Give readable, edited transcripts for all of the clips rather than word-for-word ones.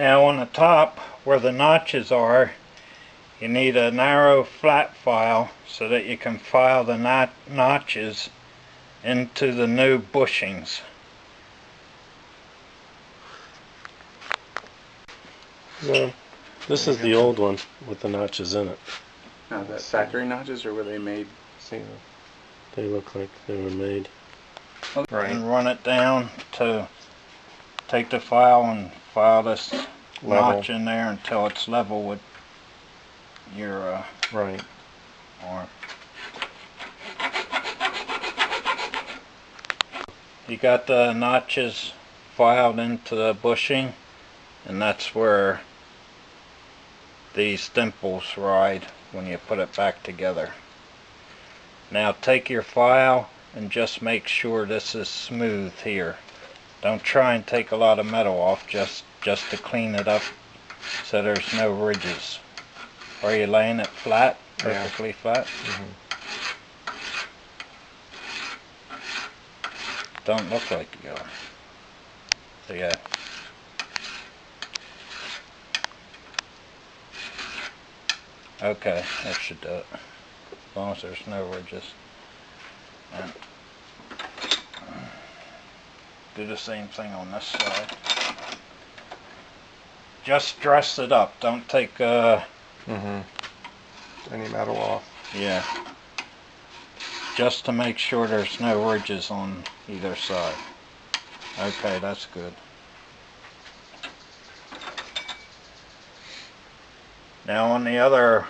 Now on the top where the notches are, you need a narrow flat file so that you can file the notches into the new bushings. No, this is the old one with the notches in it. Now, the factory notches, or were they made? See, they look like they were made. Right. And run it down to take the file and file this notch in there until it's level with your right arm. You got the notches filed into the bushing, and that's where these dimples ride when you put it back together. Now take your file and just make sure this is smooth here. Don't try and take a lot of metal off, just to clean it up so there's no ridges. Are you laying it flat, perfectly flat? Don't look like you are. So yeah. Okay, that should do it. As long as there's no ridges. And do the same thing on this side. Just dress it up. Don't take any metal off. Yeah. Just to make sure there's no ridges on either side. Okay, that's good. Now on the other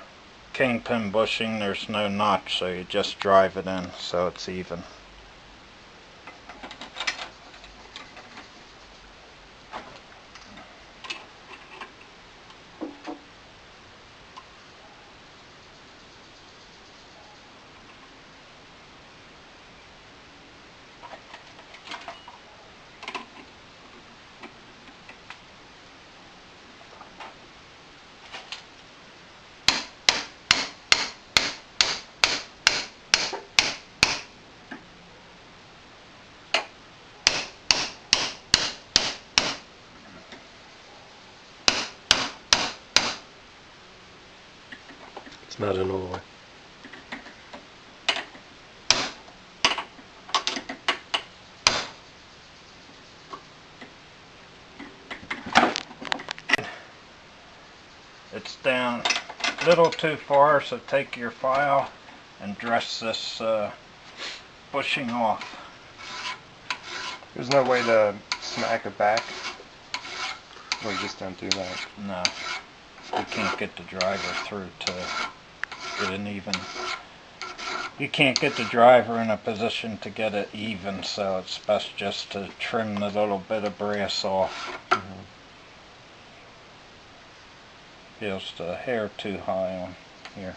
kingpin bushing, there's no notch, so you just drive it in so it's even. It's not in all the way. It's down a little too far, so take your file and dress this bushing off. There's no way to smack it back? Or you just don't do that? No. You can't get the driver through to get an even. You can't get the driver in a position to get it even, so it's best just to trim the little bit of brass off. Feels the hair too high on here.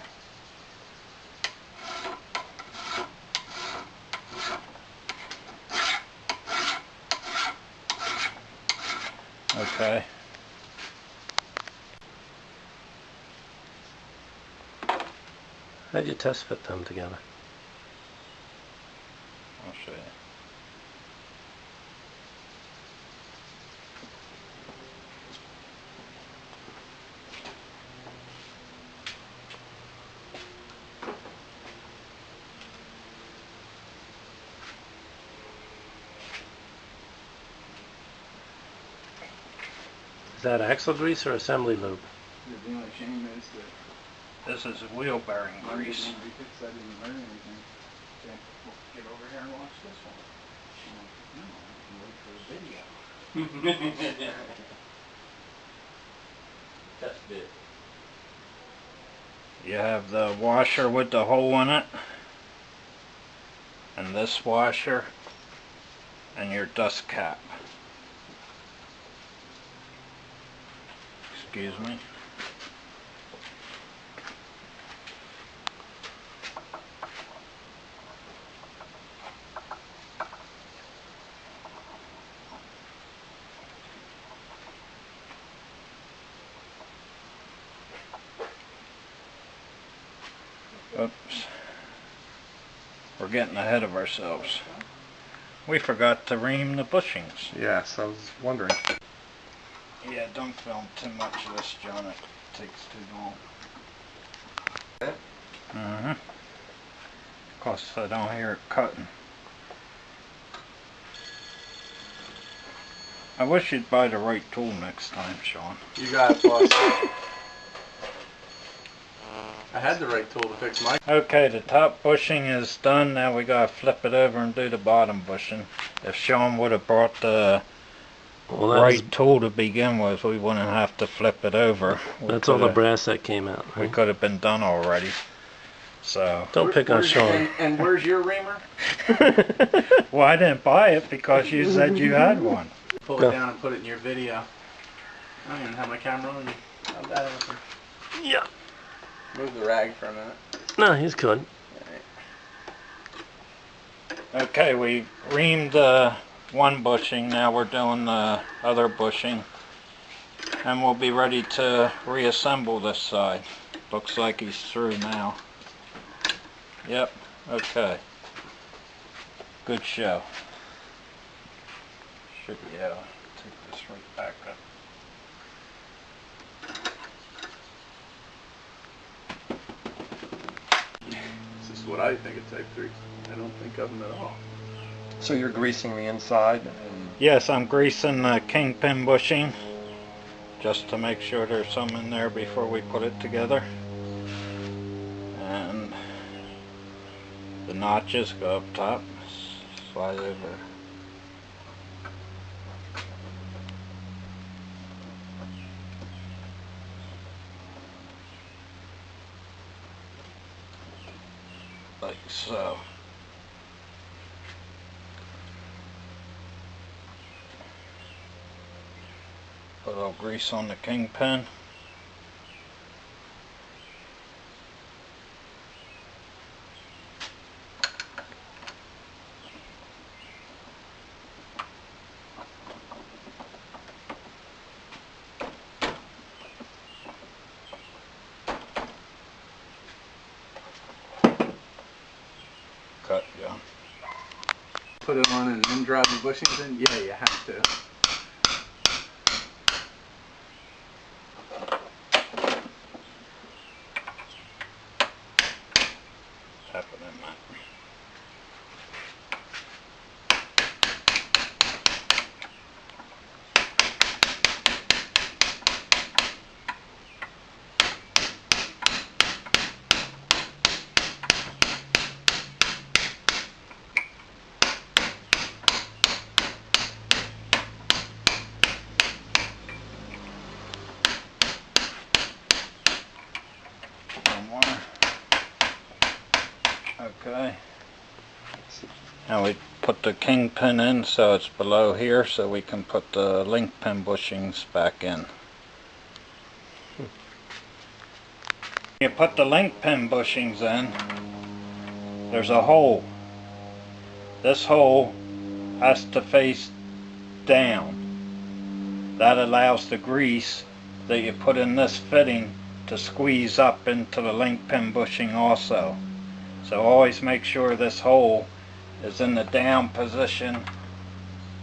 Okay. How'd you test fit them together? I'll show you. Is that axle grease or assembly lube? The only shame is that this is wheel bearing grease. I didn't learn anything. Okay, well, get over here and watch this one. No, I can wait for the video. That's good. You have the washer with the hole in it, and this washer, and your dust cap. Excuse me. Oops. We're getting ahead of ourselves. We forgot to ream the bushings. Yes, I was wondering. Yeah, don't film too much of this, John. It takes too long. Mm-hmm. Cause I don't hear it cutting. I wish you'd buy the right tool next time, Sean. You got it, boss. I had the right tool to fix my. Okay, the top bushing is done. Now we gotta flip it over and do the bottom bushing. If Sean would have brought the right tool to begin with, we wouldn't have to flip it over. That's all the brass that came out. We could have been done already. So Don't pick on Sean. And where's your reamer? well, I didn't buy it because you said you had one. Pull Go. it down and put it in your video. I don't even have my camera on you. How'd that happen? Yeah. Move the rag for a minute. No, he's good. Okay, we reamed one bushing. Now we're doing the other bushing, and we'll be ready to reassemble this side. Looks like he's through now. Yep. Okay. Good show. Should be able to take this right back up. This is what I think of Type 3. I don't think of them at all. So you're greasing the inside and Yes, I'm greasing the kingpin bushing just to make sure there's some in there before we put it together. And the notches go up top, slide over. Like so. Put a little grease on the kingpin. Cut, John. Put it on and then drive the bushings in? Yeah, you have to. Tap it in, man. One more. Okay. Now we put the kingpin in so it's below here so we can put the link pin bushings back in. You put the link pin bushings in, there's a hole. This hole has to face down. That allows the grease that you put in this fitting to squeeze up into the link pin bushing also. So always make sure this hole is in the down position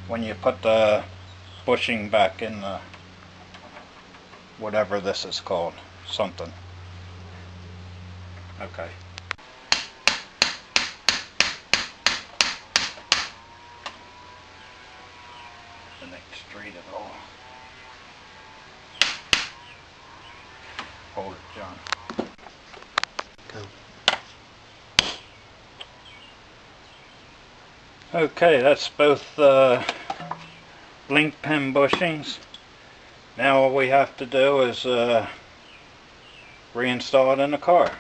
when you put the bushing back in the whatever this is called, something. Okay. And then straight it all. Hold it, John. Okay, that's both link pin bushings. Now all we have to do is reinstall it in the car.